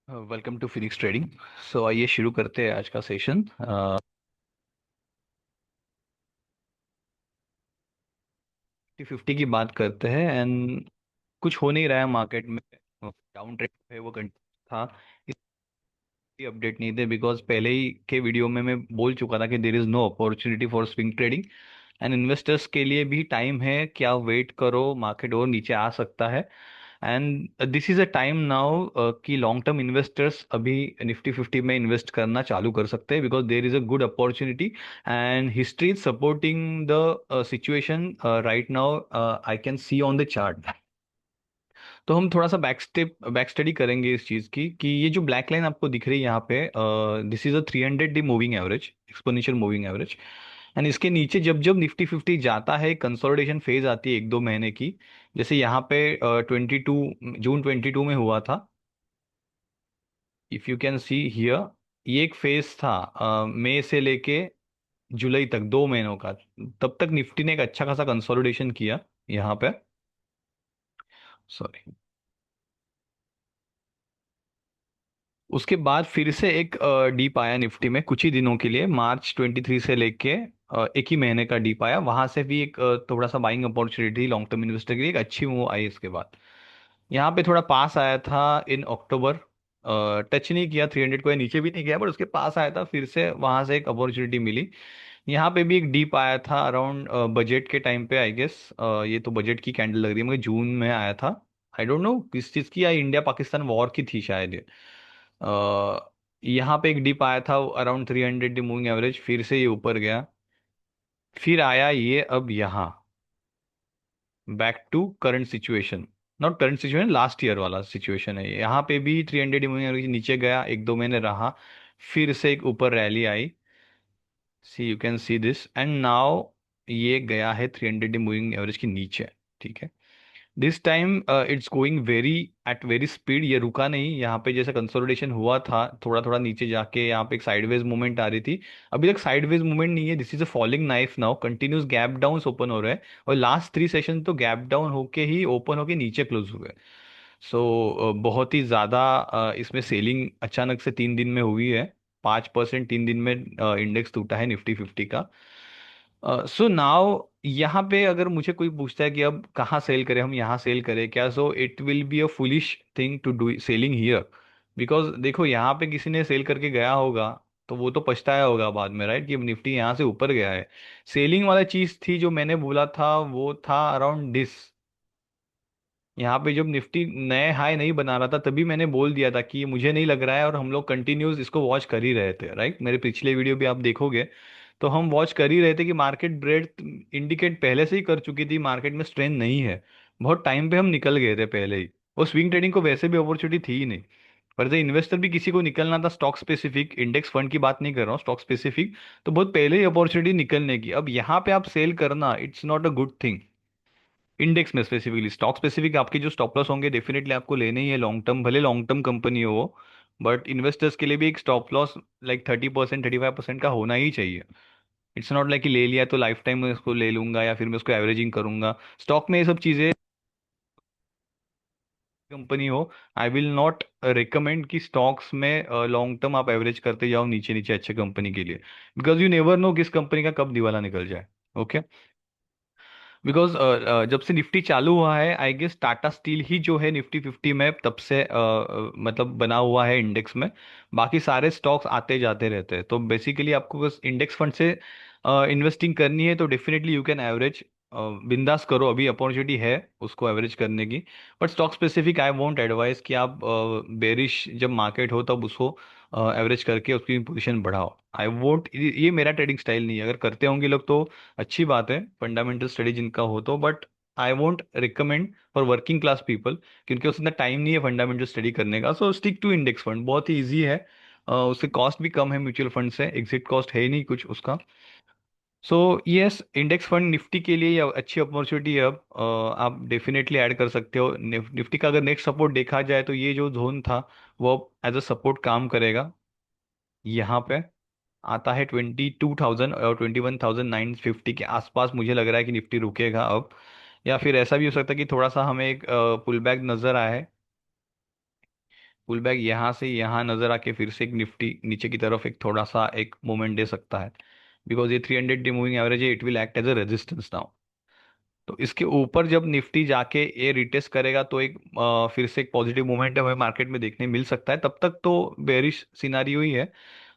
Welcome to Phoenix trading. So आइए शुरू करते हैं आज का सेशन। 50 की बात करते हैं एंड कुछ हो नहीं रहा है मार्केट में। डाउन ट्रेंड है वो कंटिन्यू था। इसकी अपडेट नहीं थे बिकॉज पहले ही के वीडियो में मैं बोल चुका था कि there is no opportunity for swing trading and investors के लिए भी टाइम है, क्या वेट करो, मार्केट और नीचे आ सकता है। And this is a time now कि लॉन्ग टर्म इन्वेस्टर्स अभी निफ्टी 50 में इन्वेस्ट करना चालू कर सकते हैं because there is a good opportunity and history is supporting the situation right now. I can see on the chart. तो हम थोड़ा सा बैक स्टडी करेंगे इस चीज़ की कि ये जो ब्लैक लाइन आपको दिख रही है यहाँ पे, this is a 300 day moving average, exponential moving average. And इसके नीचे जब जब निफ्टी 50 जाता है, कंसोलिडेशन फेज आती है 1-2 महीने की। जैसे यहाँ पे 22 जून 22 में हुआ था। If you can see here, ये एक फेज था मई से लेके जुलाई तक, 2 महीनों का। तब तक निफ्टी ने एक अच्छा खासा कंसोलिडेशन किया यहाँ पे। सॉरी। उसके बाद फिर से एक डीप आया निफ्टी में कुछ ही दिनों के लिए, मार्च 23 से लेके एक ही महीने का डीप आया। वहां से भी एक थोड़ा सा buying opportunity long term investor के लिए, एक अच्छी मूव आई। इसके बाद यहाँ पे थोड़ा पास आया था इन अक्टूबर। टच नहीं किया 300 को, या नीचे भी नहीं गया, बट उसके पास आया था। फिर से वहां से एक अपॉर्चुनिटी मिली। यहाँ पे भी एक डीप आया था अराउंड बजट के टाइम पे, आई गेस। ये तो बजट की कैंडल लग रही है, मुझे जून में आया था। आई डोंट नो किस चीज़ की, या इंडिया पाकिस्तान वॉर की थी शायद ये। यहाँ पे एक डिप आया था अराउंड 300 डी मूविंग एवरेज, फिर से ये ऊपर गया। फिर आया ये अब यहाँ, back to current situation. Not current situation, last year वाला सिचुएशन है ये। यहाँ पे भी 300 डी मूविंग एवरेज नीचे गया, 1-2 महीने रहा। फिर से एक ऊपर रैली आई। See you can see this and now ये गया है 300 डी मूविंग एवरेज के नीचे। ठीक है। This time it's going very at very speed. ये रुका नहीं यहाँ पे, जैसे कंसोलिडेशन हुआ था थोड़ा थोड़ा नीचे जाके, यहाँ पे एक साइडवेज मूवमेंट आ रही थी। अभी तक साइडवेज मूवमेंट नहीं है, this is a falling knife now. Continuous gap down open हो रहे हैं, और लास्ट 3 सेशन तो गैप डाउन होके ही ओपन होके नीचे क्लोज हुए। सो बहुत ही ज़्यादा इसमें सेलिंग अचानक से 3 दिन में हुई है। 5% 3 दिन में इंडेक्स टूटा है निफ्टी 50 का। सो नाउ यहाँ पे अगर मुझे कोई पूछता है कि अब कहाँ सेल करें, हम यहाँ सेल करें क्या, so it will be a foolish thing to do selling here. Because देखो, यहाँ पे किसी ने सेल करके गया होगा तो वो तो पछताया होगा बाद में, राइट, कि अब निफ्टी यहाँ से ऊपर गया है। सेलिंग वाला चीज थी जो मैंने बोला था, वो था अराउंड दिस। यहाँ पे जब निफ्टी नए हाई नहीं बना रहा था, तभी मैंने बोल दिया था कि मुझे नहीं लग रहा है, और हम लोग कंटिन्यूस इसको वॉच कर ही रहे थे, राइट। मेरे पिछले वीडियो भी आप देखोगे तो हम वॉच कर ही रहे थे कि मार्केट ब्रेड इंडिकेट पहले से ही कर चुकी थी, मार्केट में स्ट्रेंथ नहीं है। बहुत टाइम पे हम निकल गए थे पहले ही। वो स्विंग ट्रेडिंग को वैसे भी अपॉर्चुनिटी थी ही नहीं। पर जब इन्वेस्टर भी किसी को निकलना था, स्टॉक स्पेसिफिक, इंडेक्स फंड की बात नहीं कर रहा हूँ, स्टॉक स्पेसिफिक, तो बहुत पहले ही अपॉर्चुनिटी निकलने की। अब यहाँ पे आप सेल करना, it's not a good thing. Index में स्पेसिफिकली, स्टॉक स्पेसिफिक आपके जो स्टॉप लॉस होंगे डेफिनेटली आपको लेने ही है लॉन्ग टर्म, भले लॉन्ग टर्म कंपनी हो वो। बट इन्वेस्टर्स के लिए भी एक स्टॉप लॉस लाइक 30% 35% का होना ही चाहिए। इट्स नॉट लाइक कि ले लिया तो लाइफ टाइम में इसको ले लूंगा, या फिर मैं उसको एवरेजिंग करूंगा। स्टॉक में ये सब चीजें, कंपनी हो, आई विल नॉट रिकमेंड कि स्टॉक्स में लॉन्ग टर्म आप एवरेज करते जाओ नीचे नीचे अच्छे कंपनी के लिए। बिकॉज यू नेवर नो किस कंपनी का कब दिवाला निकल जाए। ओके। बिकॉज जब से निफ्टी चालू हुआ है, आई गेस टाटा स्टील ही जो है निफ्टी 50 में तब से मतलब बना हुआ है इंडेक्स में। बाकी सारे स्टॉक्स आते जाते रहते हैं। तो बेसिकली आपको बस इंडेक्स फंड से इन्वेस्टिंग करनी है तो डेफिनेटली यू कैन एवरेज। बिंदास करो, अभी अपॉर्चुनिटी है उसको एवरेज करने की। But stock specific I won't advice कि आप बेरिश जब मार्केट हो तब उसको एवरेज करके उसकी पोजीशन बढ़ाओ। आई वोंट, ये मेरा ट्रेडिंग स्टाइल नहीं है। अगर करते होंगे लोग तो अच्छी बात है, फंडामेंटल स्टडी जिनका हो तो, but I won't recommend for working class people, क्योंकि उसमें टाइम नहीं है फंडामेंटल स्टडी करने का। So stick to index fund, बहुत ही ईजी है। उससे कॉस्ट भी कम है, म्यूचुअल फंड से एग्जिट कॉस्ट है ही नहीं कुछ उसका। So yes, index fund Nifty के लिए ये अच्छी अपॉर्चुनिटी है। अब आप डेफिनेटली ऐड कर सकते हो। निफ्टी का अगर नेक्स्ट सपोर्ट देखा जाए तो ये जो जोन था वो एज अ सपोर्ट काम करेगा। यहाँ पे आता है 22,000 और 21,950 के आसपास। मुझे लग रहा है कि निफ्टी रुकेगा अब, या फिर ऐसा भी हो सकता है कि थोड़ा सा हमें एक पुल बैक नजर आए। पुल बैक यहाँ से यहाँ नजर आके फिर से एक निफ्टी नीचे की तरफ एक थोड़ा सा एक मोमेंट दे सकता है, बिकॉज ये 300 डे मूविंग एवरेज है, it will act as a resistance now. तो इसके ऊपर जब निफ्टी जाके ये रिटेस्ट करेगा तो एक फिर से एक पॉजिटिव मोमेंट हमें मार्केट में देखने मिल सकता है, तब तक तो बेरिश सिनारियो ही है।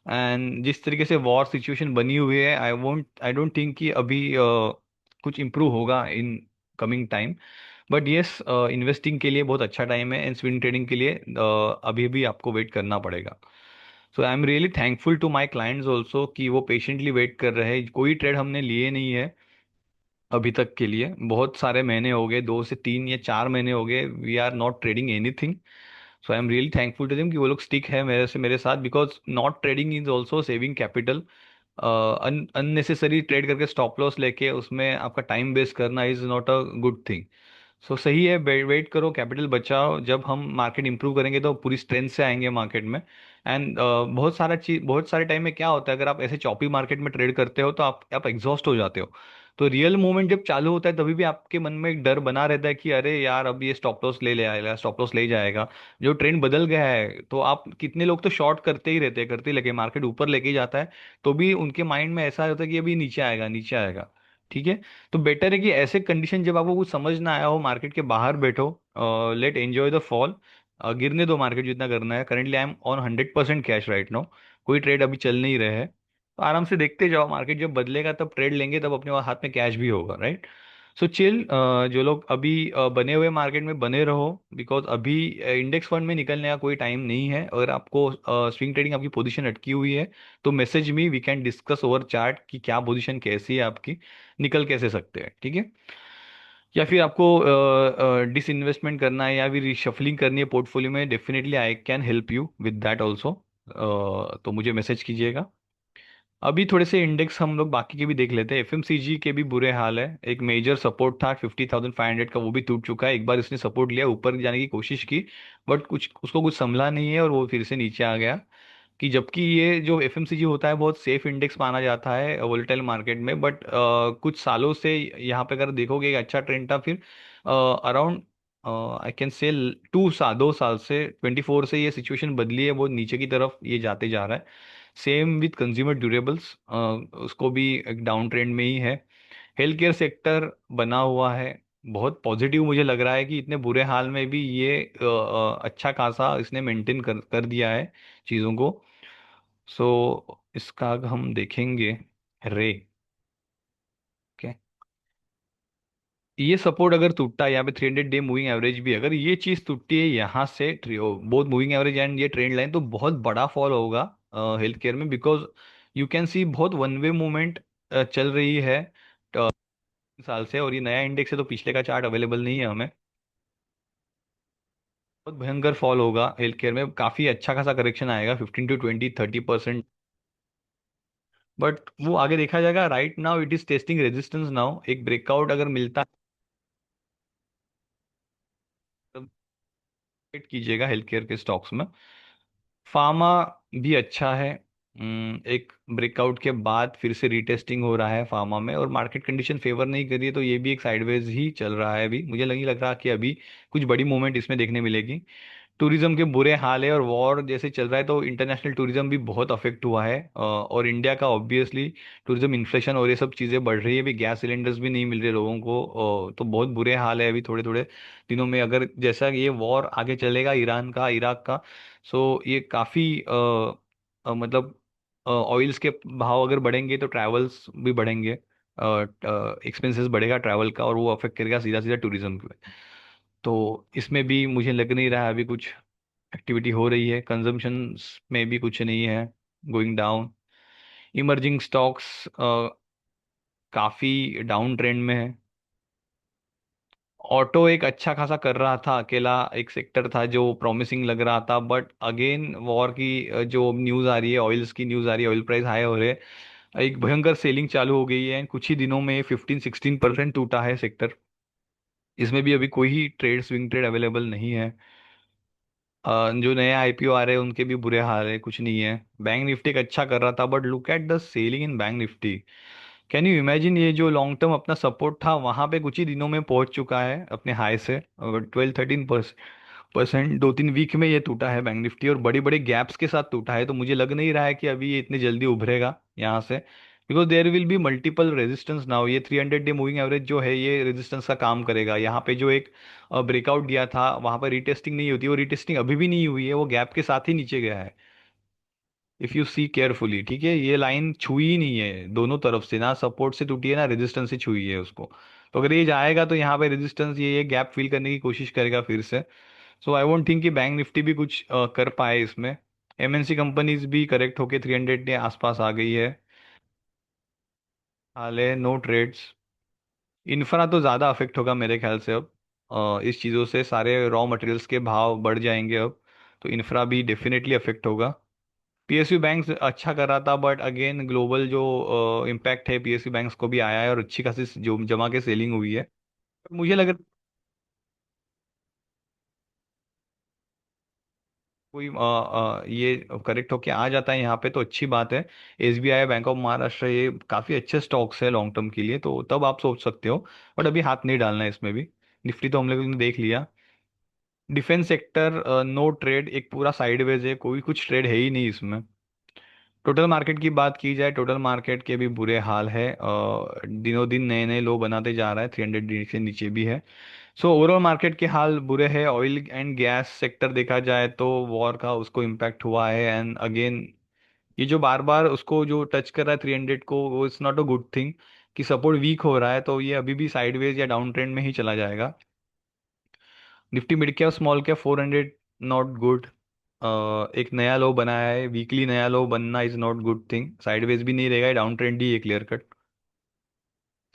एंड जिस तरीके से वॉर सिचुएशन बनी हुई है, आई डोंट थिंक कि अभी कुछ इम्प्रूव होगा in coming time. But yes, investing के लिए बहुत अच्छा टाइम है, एंड स्विंग ट्रेडिंग के लिए अभी भी आपको वेट करना पड़ेगा। So I am really thankful to my clients also कि वो पेशेंटली वेट कर रहे हैं, कोई ट्रेड हमने लिए नहीं है अभी तक के लिए। बहुत सारे महीने हो गए, 2 से 3 या 4 महीने हो गए, we are not trading anything. So I am really thankful to them कि वो लोग स्टिक है मेरे साथ, because not trading is also saving capital. Unnecessary trade करके स्टॉप लॉस लेके उसमें आपका टाइम वेस्ट करना is not a good thing. So सही है, वेट करो, कैपिटल बचाओ, जब हम मार्केट इंप्रूव करेंगे तो पूरी स्ट्रेंथ से आएंगे मार्केट में। एंड बहुत सारे टाइम में क्या होता है, अगर आप ऐसे चॉपी मार्केट में ट्रेड करते हो तो आप एग्जॉस्ट हो जाते हो। तो रियल मूवमेंट जब चालू होता है तभी भी आपके मन में एक डर बना रहता है कि अरे यार अब ये स्टॉप लॉस ले आएगा, स्टॉप लॉस ले जाएगा। जो ट्रेंड बदल गया है, तो आप कितने लोग तो शॉर्ट करते ही रहते हैं, करते ही लगे, मार्केट ऊपर लेके ही जाता है, तो भी उनके माइंड में ऐसा होता है कि अभी नीचे आएगा, नीचे आएगा। ठीक है। तो बेटर है कि ऐसे कंडीशन जब आपको कुछ समझ ना आया हो, मार्केट के बाहर बैठो, लेट एंजॉय द फॉल, गिरने दो मार्केट जितना करना है। Currently I am on 100% cash right now, कोई ट्रेड अभी चल नहीं रहे हैं, तो आराम से देखते जाओ, मार्केट जब बदलेगा तब ट्रेड लेंगे, तब अपने हाथ में कैश भी होगा, राइट। सो चिल, जो लोग अभी बने हुए मार्केट में बने रहो, बिकॉज अभी इंडेक्स फंड में निकलने का कोई टाइम नहीं है। अगर आपको स्विंग ट्रेडिंग आपकी पोजीशन अटकी हुई है तो message me, we can discuss over chart कि क्या पोजीशन कैसी है आपकी, निकल कैसे सकते हैं, ठीक है। या फिर आपको डिस इन्वेस्टमेंट करना है या फिर रिशफलिंग करनी है पोर्टफोलियो में, definitely I can help you with that also. तो मुझे मैसेज कीजिएगा। अभी थोड़े से इंडेक्स हम लोग बाकी के भी देख लेते हैं। एफएमसीजी के भी बुरे हाल है, एक मेजर सपोर्ट था 50,500 का, वो भी टूट चुका है। एक बार इसने सपोर्ट लिया, ऊपर जाने की कोशिश की, बट कुछ उसको कुछ संभला नहीं है और वो फिर से नीचे आ गया। कि जबकि ये जो एफएमसीजी होता है बहुत सेफ इंडेक्स माना जाता है वोलेटाइल मार्केट में, बट कुछ सालों से यहाँ पे अगर देखोगे एक अच्छा ट्रेंड था, फिर अराउंड आई कैन से 2 साल 2 साल से 24 से ये सिचुएशन बदली है, बहुत नीचे की तरफ ये जाते जा रहा है। सेम विथ कंज्यूमर ड्यूरेबल्स, उसको भी एक डाउन ट्रेंड में ही है। हेल्थ केयर सेक्टर बना हुआ है, बहुत पॉजिटिव मुझे लग रहा है कि इतने बुरे हाल में भी ये अच्छा खासा इसने मेंटेन कर दिया है चीज़ों को। सो इसका अगर हम देखेंगे, रे, ओके, ये सपोर्ट अगर टूटता है यहाँ पे 300 डे मूविंग एवरेज भी, अगर ये चीज़ टूटती है यहाँ से, बोथ मूविंग एवरेज एंड ये ट्रेंड लाइन, तो बहुत बड़ा फॉल होगा हेल्थ केयर में, बिकॉज यू कैन सी बहुत वन वे मूवमेंट चल रही है साल से। और ये नया इंडेक्स है तो पिछले का चार्ट अवेलेबल नहीं है हमें। बहुत भयंकर फॉल होगा हेल्थ केयर में, काफी अच्छा खासा करेक्शन आएगा, 15 to 20 30%। बट वो आगे देखा जाएगा, right now it is testing resistance now, एक ब्रेकआउट अगर मिलता है तो वेट कीजिएगा हेल्थ केयर के स्टॉक्स में। फार्मा भी अच्छा है। एक ब्रेकआउट के बाद फिर से रीटेस्टिंग हो रहा है फार्मा में, और मार्केट कंडीशन फेवर नहीं कर रही है, तो ये भी एक साइडवेज ही चल रहा है अभी, मुझे नहीं लग रहा कि अभी कुछ बड़ी मूवमेंट इसमें देखने मिलेगी। टूरिज्म के बुरे हाल है, और वॉर जैसे चल रहा है तो इंटरनेशनल टूरिज्म भी बहुत अफेक्ट हुआ है, और इंडिया का ऑब्वियसली टूरिज्म इन्फ्लेशन और ये सब चीज़ें बढ़ रही है, अभी गैस सिलेंडर्स भी नहीं मिल रहे लोगों को, तो बहुत बुरे हाल है अभी थोड़े थोड़े दिनों में। अगर जैसा ये वॉर आगे चलेगा ईरान का इराक का, सो ये काफ़ी मतलब ऑयल्स के भाव अगर बढ़ेंगे तो ट्रैवल्स भी बढ़ेंगे, एक्सपेंसेस बढ़ेगा ट्रैवल का, और वो अफेक्ट करेगा सीधा सीधा टूरिज्म पे। तो इसमें भी मुझे लग नहीं रहा है अभी कुछ एक्टिविटी हो रही है, कंजम्पशन में भी कुछ नहीं है, गोइंग डाउन। इमर्जिंग स्टॉक्स काफ़ी डाउन ट्रेंड में है। ऑटो एक अच्छा खासा कर रहा था, अकेला एक सेक्टर था जो प्रॉमिसिंग लग रहा था, बट अगेन वॉर की जो न्यूज़ आ रही है, ऑयल्स की न्यूज़ आ रही है, ऑयल प्राइस हाई हो रहे हैं, एक भयंकर सेलिंग चालू हो गई है, कुछ ही दिनों में 15 16% टूटा है सेक्टर। इसमें भी अभी कोई ही ट्रेड स्विंग ट्रेड अवेलेबल नहीं है। जो नए आईपीओ आ रहे हैं उनके भी बुरे हाल है, कुछ नहीं है। बैंक निफ्टी एक अच्छा कर रहा था, but look at the selling in bank Nifty. Can you imagine, ये जो लॉन्ग टर्म अपना सपोर्ट था वहां पे कुछ ही दिनों में पहुंच चुका है अपने हाई से, 12 13%। परसेंट 2-3 वीक में ये टूटा है बैंक निफ्टी, और बड़े बड़े गैप्स के साथ टूटा है। तो मुझे लग नहीं रहा है कि अभी ये इतनी जल्दी उभरेगा यहाँ से, because there will be multiple resistance now. ये 300 डे मूविंग एवरेज जो है ये रेजिस्टेंस का काम करेगा। यहाँ पे जो एक ब्रेकआउट दिया था वहां पर रीटेस्टिंग नहीं होती, वो रीटेस्टिंग अभी भी नहीं हुई है, वो गैप के साथ ही नीचे गया है। इफ यू सी केयरफुली, ठीक है, ये लाइन छुई ही नहीं है दोनों तरफ से, ना सपोर्ट से टूटी है ना रेजिस्टेंस से छुई है उसको। तो अगर ये जाएगा तो यहाँ पे रेजिस्टेंस, ये गैप फिल करने की कोशिश करेगा फिर से। सो आई वोंट थिंक कि बैंक निफ्टी भी कुछ कर पाए इसमें। एमएनसी कंपनीज भी करेक्ट होके 300 के आसपास आ गई है। हाल है नो ट्रेड्स। इंफ्रा तो ज़्यादा अफेक्ट होगा मेरे ख्याल से अब। इस चीज़ों से सारे रॉ मटेरियल्स के भाव बढ़ जाएंगे अब, तो इंफ्रा भी डेफिनेटली अफेक्ट होगा। पीएसयू बैंक अच्छा कर रहा था, बट अगेन ग्लोबल जो इम्पैक्ट है पीएसयू बैंक्स को भी आया है, और अच्छी खासी जो जमा के सेलिंग हुई है। मुझे लग कोई ये करेक्ट होके आ जाता है यहाँ पे तो अच्छी बात है। एसबीआई, बैंक ऑफ महाराष्ट्र, ये काफ़ी अच्छे स्टॉक्स है लॉन्ग टर्म के लिए, तो तब आप सोच सकते हो। बट अभी हाथ नहीं डालना है इसमें भी। निफ्टी तो हम लोगों ने देख लिया। डिफेंस सेक्टर नो ट्रेड, एक पूरा साइडवेज है, कोई कुछ ट्रेड है ही नहीं इसमें। टोटल मार्केट की बात की जाए, टोटल मार्केट के भी बुरे हाल है, दिनों दिन नए नए लो बनाते जा रहा है, 300 से नीचे भी है। सो ओवरऑल मार्केट के हाल बुरे हैं। ऑयल एंड गैस सेक्टर देखा जाए तो वॉर का उसको इम्पैक्ट हुआ है, एंड अगेन ये जो बार बार उसको जो टच कर रहा है 300 को, वो it's not a good thing कि सपोर्ट वीक हो रहा है, तो ये अभी भी साइडवेज या डाउन ट्रेंड में ही चला जाएगा। Nifty mid cap small cap 400 not good. एक नया लो बनाया है, वीकली नया लो बनना is not good thing, sideways भी नहीं रहेगा, डाउन ट्रेंड ही है क्लियर कट।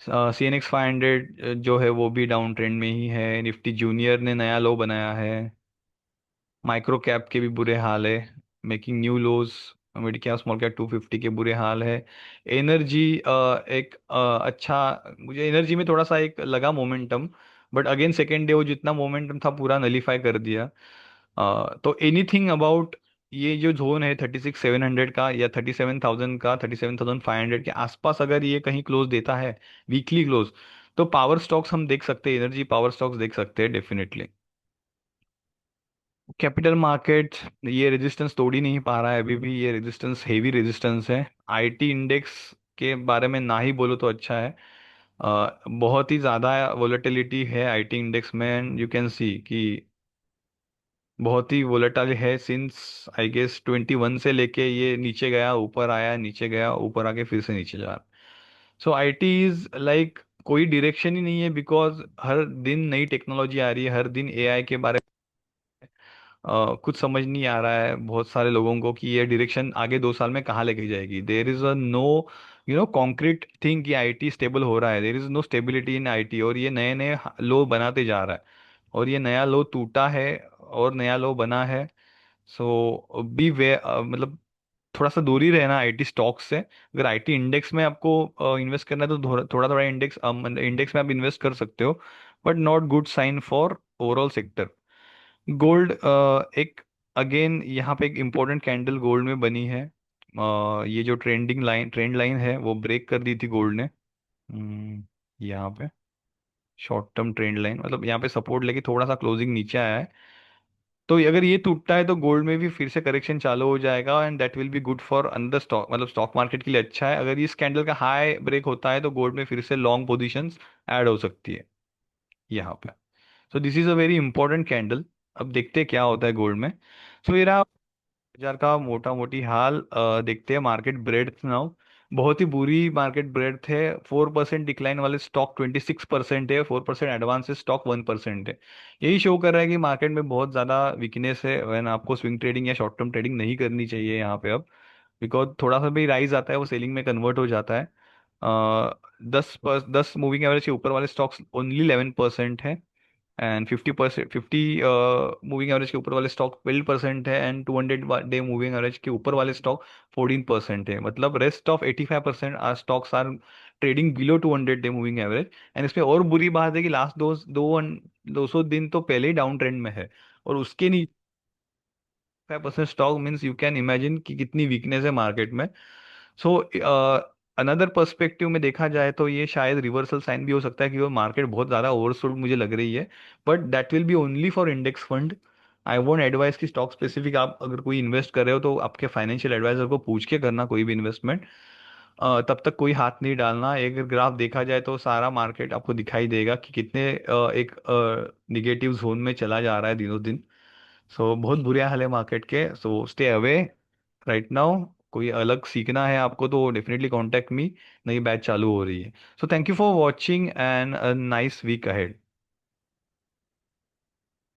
CNX 500 जो है वो भी डाउन ट्रेंड में ही है। निफ्टी जूनियर ने नया लो बनाया है। माइक्रो कैप के भी बुरे हाल है, मेकिंग न्यू लोज। मिड कैप स्मॉल कैप 250 के बुरे हाल है। एनर्जी एक मुझे एनर्जी में थोड़ा सा एक लगा momentum, but again second day वो जितना मोमेंटम था पूरा नलीफाई कर दिया। तो एनीथिंग अबाउट ये जो जोन है 36,700 का या 37,000 का, 37,500 के आसपास अगर ये कहीं क्लोज देता है, वीकली क्लोज, तो पावर स्टॉक्स हम देख सकते हैं, एनर्जी पावर स्टॉक्स देख सकते हैं डेफिनेटली। कैपिटल मार्केट ये रेजिस्टेंस तोड़ ही नहीं पा रहा है अभी भी, ये रेजिस्टेंस हेवी रेजिस्टेंस है। आईटी इंडेक्स के बारे में ना ही बोलो तो अच्छा है। बहुत ही ज़्यादा वोलेटिलिटी है आईटी इंडेक्स में, एंड यू कैन सी कि बहुत ही वोलेटाइल है सिंस आई गेस 21 से लेके ये नीचे गया ऊपर आया, नीचे गया ऊपर आके फिर से नीचे जा रहा। सो आईटी इज लाइक कोई डायरेक्शन ही नहीं है, बिकॉज हर दिन नई टेक्नोलॉजी आ रही है, हर दिन एआई के बारे कुछ समझ नहीं आ रहा है बहुत सारे लोगों को कि ये डायरेक्शन आगे 2 साल में कहाँ लेके जाएगी। There is a no concrete thing कि आईटी स्टेबल हो रहा है, there is no stability in IT, और ये नए नए लो बनाते जा रहा है, और ये नया लो टूटा है और नया लो बना है। सो बी वे मतलब थोड़ा सा दूरी रहना आईटी स्टॉक से। अगर आईटी इंडेक्स में आपको इन्वेस्ट करना है तो थोड़ा थोड़ा इंडेक्स इंडेक्स में आप इन्वेस्ट कर सकते हो, but not good sign for overall sector. Gold एक अगेन यहाँ पे एक इम्पोर्टेंट कैंडल गोल्ड में बनी है। ये जो ट्रेंड लाइन है वो ब्रेक कर दी थी गोल्ड ने। यहाँ पे शॉर्ट टर्म ट्रेंड लाइन, मतलब यहाँ पे सपोर्ट लेके थोड़ा सा क्लोजिंग नीचे आया है। तो अगर ये टूटता है तो गोल्ड में भी फिर से करेक्शन चालू हो जाएगा, and that will be good for another stock, मतलब स्टॉक मार्केट के लिए अच्छा है। अगर इस कैंडल का हाई ब्रेक होता है तो गोल्ड में फिर से लॉन्ग पोजीशंस ऐड हो सकती है यहाँ पे। So this is a very important candle. अब देखते हैं क्या होता है गोल्ड में। सो ये रहा बाजार का मोटा मोटी हाल। देखते हैं मार्केट ब्रेड्थ नाउ। बहुत ही बुरी मार्केट ब्रेड्थ है। 4% डिक्लाइन वाले स्टॉक 26% है, 4% एडवांस स्टॉक 1% है। यही शो कर रहा है कि मार्केट में बहुत ज़्यादा वीकनेस है, वैन आपको स्विंग ट्रेडिंग या शॉर्ट टर्म ट्रेडिंग नहीं करनी चाहिए यहाँ पे अब। बिकॉज थोड़ा सा भी राइज आता है वो सेलिंग में कन्वर्ट हो जाता है। 10 मूविंग एवरेज के ऊपर वाले स्टॉक्स ओनली 11% है, एंड 50 मूविंग एवरेज के ऊपर वाले स्टॉक 12% है, एंड 200 डे मूविंग एवरेज के ऊपर वाले स्टॉक 14% है। मतलब rest of 85% are stocks are trading below 200 day moving average. And इसमें और बुरी बात है कि लास्ट 200 दिन तो पहले ही डाउन ट्रेंड में है, और उसके नीचे 5% stock means you can imagine कि कितनी वीकनेस है मार्केट में। सो अनदर पर्सपेक्टिव में देखा जाए तो ये शायद रिवर्सल साइन भी हो सकता है कि वो मार्केट बहुत ज़्यादा ओवरसोल्ड मुझे लग रही है, but that will be only for index fund. I won't advice कि स्टॉक स्पेसिफिक आप अगर कोई इन्वेस्ट कर रहे हो तो आपके फाइनेंशियल एडवाइजर को पूछ के करना कोई भी इन्वेस्टमेंट। तब तक कोई हाथ नहीं डालना। एक ग्राफ देखा जाए तो सारा मार्केट आपको दिखाई देगा कि कितने एक निगेटिव जोन में चला जा रहा है दिनों दिन। सो बहुत बुरे हाल है मार्केट के, so stay away right now. कोई अलग सीखना है आपको तो डेफिनेटली कांटेक्ट मी। नई बैच चालू हो रही है। So thank you for watching and a nice week ahead.